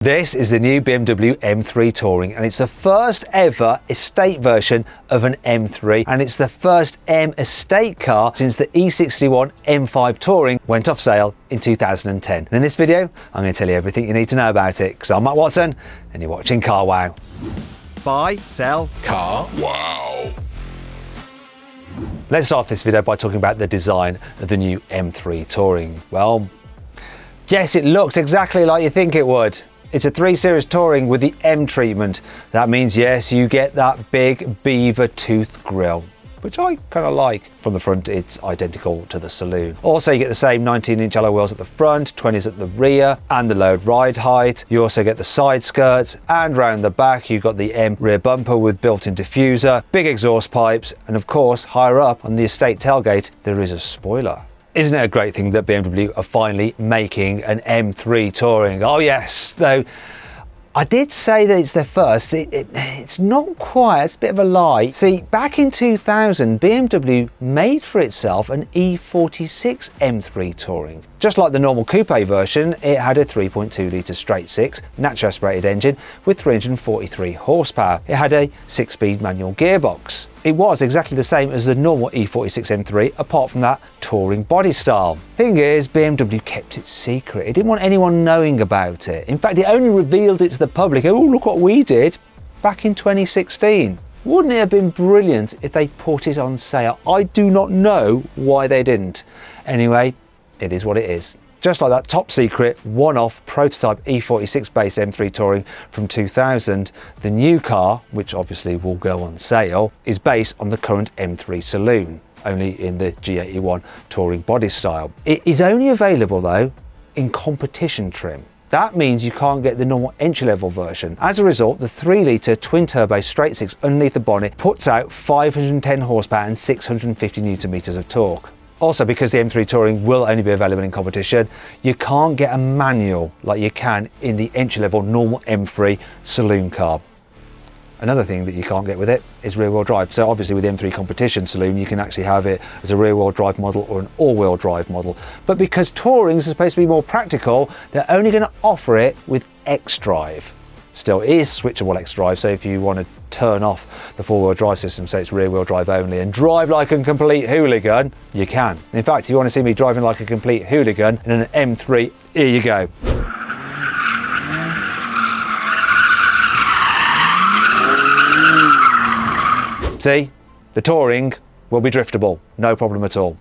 This is the new BMW M3 Touring, and it's the first ever estate version of an M3, and it's the first M estate car since the E61 M5 Touring went off sale in 2010. And in this video, I'm going to tell you everything you need to know about it, because I'm Matt Watson, and you're watching Car Wow. Buy, sell, Car Wow. Let's start this video by talking about the design of the new M3 Touring. Well, yes, it looks exactly like you think it would. It's a 3 Series Touring with the M treatment. That means, yes, you get that big beaver tooth grille, which I kind of like. From the front, it's identical to the saloon. Also, you get the same 19-inch alloy wheels at the front, 20s at the rear, and the load ride height. You also get the side skirts, and round the back, you've got the M rear bumper with built-in diffuser, big exhaust pipes, and of course, higher up on the estate tailgate, there is a spoiler. Isn't it a great thing that BMW are finally making an M3 Touring? Oh yes, though I did say that it's their first. It's not quite, it's a bit of a lie. See, back in 2000, BMW made for itself an E46 M3 Touring. Just like the normal coupe version, it had a 3.2 litre straight-six naturally aspirated engine with 343 horsepower. It had a 6-speed manual gearbox. It was exactly the same as the normal E46 M3, apart from that touring body style. Thing is, BMW kept it secret. It didn't want anyone knowing about it. In fact, it only revealed it to the public. Oh, look what we did back in 2016. Wouldn't it have been brilliant if they put it on sale? I do not know why they didn't. Anyway, it is what it is. Just like that top secret one-off prototype E46 based M3 Touring from 2000, the new car, which obviously will go on sale, is based on the current M3 saloon, only in the G81 Touring body style. It is only available though in competition trim. That means you can't get the normal entry-level version. As a result, the 3 litre twin-turbo straight-six underneath the bonnet puts out 510 horsepower and 650 newton meters of torque. Also, because the M3 Touring will only be available in competition, you can't get a manual like you can in the entry-level normal M3 saloon car. Another thing that you can't get with it is rear-wheel drive. So obviously with the M3 competition saloon, you can actually have it as a rear-wheel drive model or an all-wheel drive model. But because Tourings are supposed to be more practical, they're only going to offer it with X-Drive. Still, it is switchable X-Drive, so if you want to turn off the four-wheel drive system so it's rear-wheel drive only and drive like a complete hooligan, you can. In fact, if you want to see me driving like a complete hooligan in an M3, here you go. See, the Touring will be driftable, no problem at all.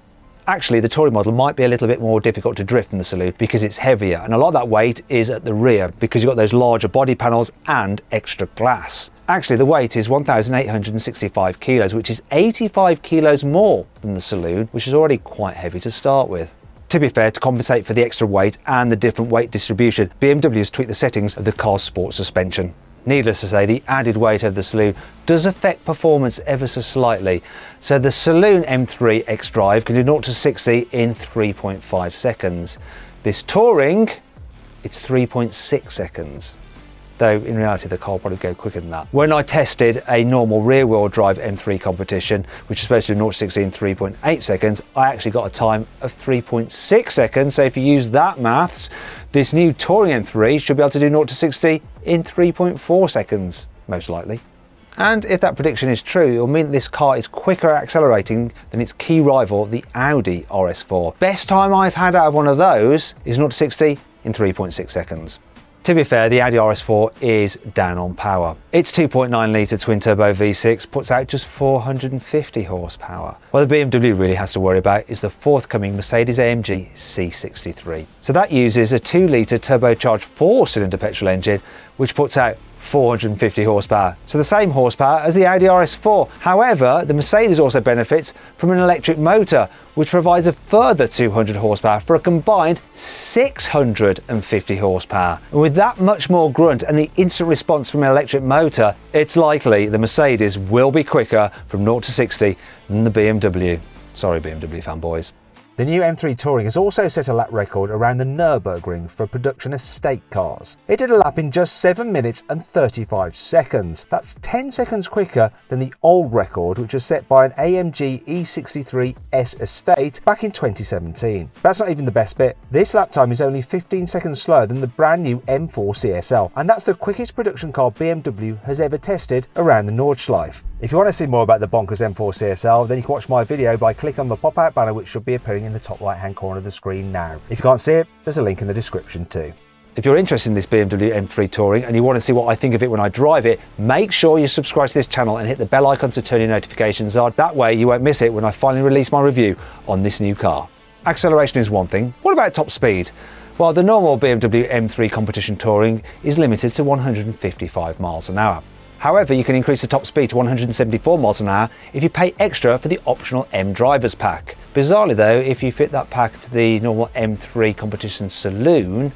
Actually, the Touring model might be a little bit more difficult to drift than the saloon because it's heavier, and a lot of that weight is at the rear because you've got those larger body panels and extra glass. Actually, the weight is 1,865 kilos, which is 85 kilos more than the saloon, which is already quite heavy to start with. To be fair, to compensate for the extra weight and the different weight distribution, BMW has tweaked the settings of the car's sport suspension. Needless to say, the added weight of the saloon does affect performance ever so slightly. So the saloon M3 X-Drive can do 0 to 60 in 3.5 seconds. This Touring, it's 3.6 seconds. Though in reality the car will probably go quicker than that. When I tested a normal rear-wheel drive M3 competition, which is supposed to do 0 to 60 in 3.8 seconds, I actually got a time of 3.6 seconds. So if you use that maths, this new Touring M3 should be able to do 0 to 60 in 3.4 seconds, most likely. And if that prediction is true, it will mean that this car is quicker at accelerating than its key rival, the Audi RS4. Best time I've had out of one of those is 0 to 60 in 3.6 seconds. To be fair, the Audi RS4 is down on power. Its 2.9 litre twin-turbo V6 puts out just 450 horsepower. What the BMW really has to worry about is the forthcoming Mercedes-AMG C63. So that uses a 2 litre turbocharged 4-cylinder petrol engine, which puts out 450 horsepower. So the same horsepower as the Audi RS4. However, the Mercedes also benefits from an electric motor, which provides a further 200 horsepower for a combined 650 horsepower. And with that much more grunt and the instant response from an electric motor, it's likely the Mercedes will be quicker from 0 to 60 than the BMW. Sorry, BMW fanboys. The new M3 Touring has also set a lap record around the Nürburgring for production estate cars. It did a lap in just 7 minutes and 35 seconds. That's 10 seconds quicker than the old record, which was set by an AMG E63 S Estate back in 2017. That's not even the best bit. This lap time is only 15 seconds slower than the brand new M4 CSL, and that's the quickest production car BMW has ever tested around the Nordschleife. If you want to see more about the bonkers M4 CSL, then you can watch my video by clicking on the pop-out banner which should be appearing in the top right-hand corner of the screen now. If you can't see it, there's a link in the description too. If you're interested in this BMW M3 Touring and you want to see what I think of it when I drive it, make sure you subscribe to this channel and hit the bell icon to turn your notifications on. That way you won't miss it when I finally release my review on this new car. Acceleration is one thing. What about top speed? Well, the normal BMW M3 competition Touring is limited to 155 miles an hour. However, you can increase the top speed to 174 miles an hour if you pay extra for the optional M Drivers pack. Bizarrely though, if you fit that pack to the normal M3 competition saloon,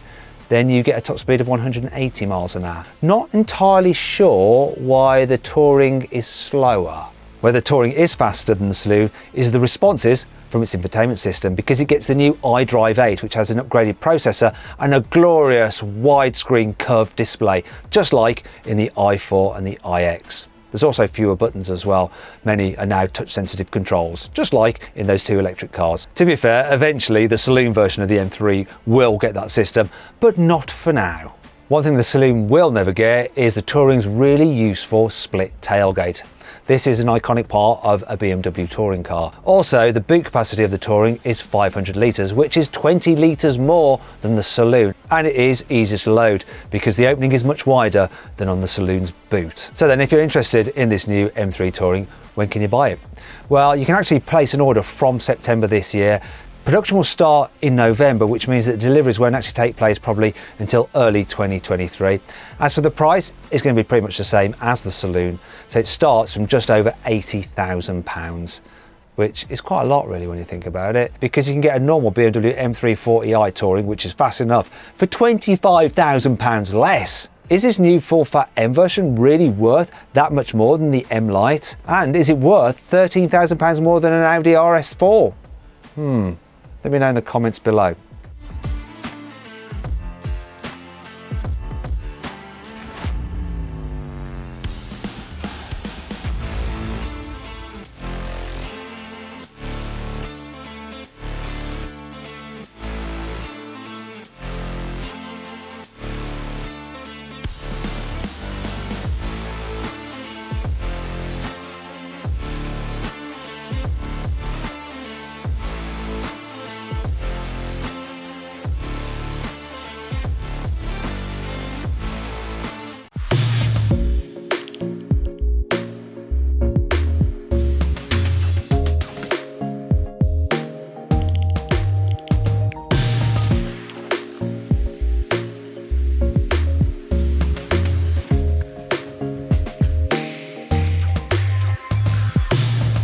then you get a top speed of 180 miles an hour. Not entirely sure why the Touring is slower. Where the Touring is faster than the saloon is the responses from its infotainment system, because it gets the new iDrive 8, which has an upgraded processor and a glorious widescreen curved display, just like in the i4 and the iX. There's also fewer buttons as well. Many are now touch sensitive controls, just like in those two electric cars. To be fair, eventually the saloon version of the M3 will get that system, but not for now. One thing the saloon will never get is the Touring's really useful split tailgate. This is an iconic part of a BMW touring car. Also, the boot capacity of the Touring is 500 litres, which is 20 litres more than the saloon, and it is easier to load because the opening is much wider than on the saloon's boot. So then, if you're interested in this new M3 Touring, when can you buy it? Well, you can actually place an order from September this year. Production will start in November, which means that deliveries won't actually take place probably until early 2023. As for the price, it's going to be pretty much the same as the saloon. So it starts from just over £80,000, which is quite a lot really when you think about it, because you can get a normal BMW M3 40i Touring, which is fast enough, for £25,000 less. Is this new full-fat M version really worth that much more than the M Lite? And is it worth £13,000 more than an Audi RS4? Let me know in the comments below.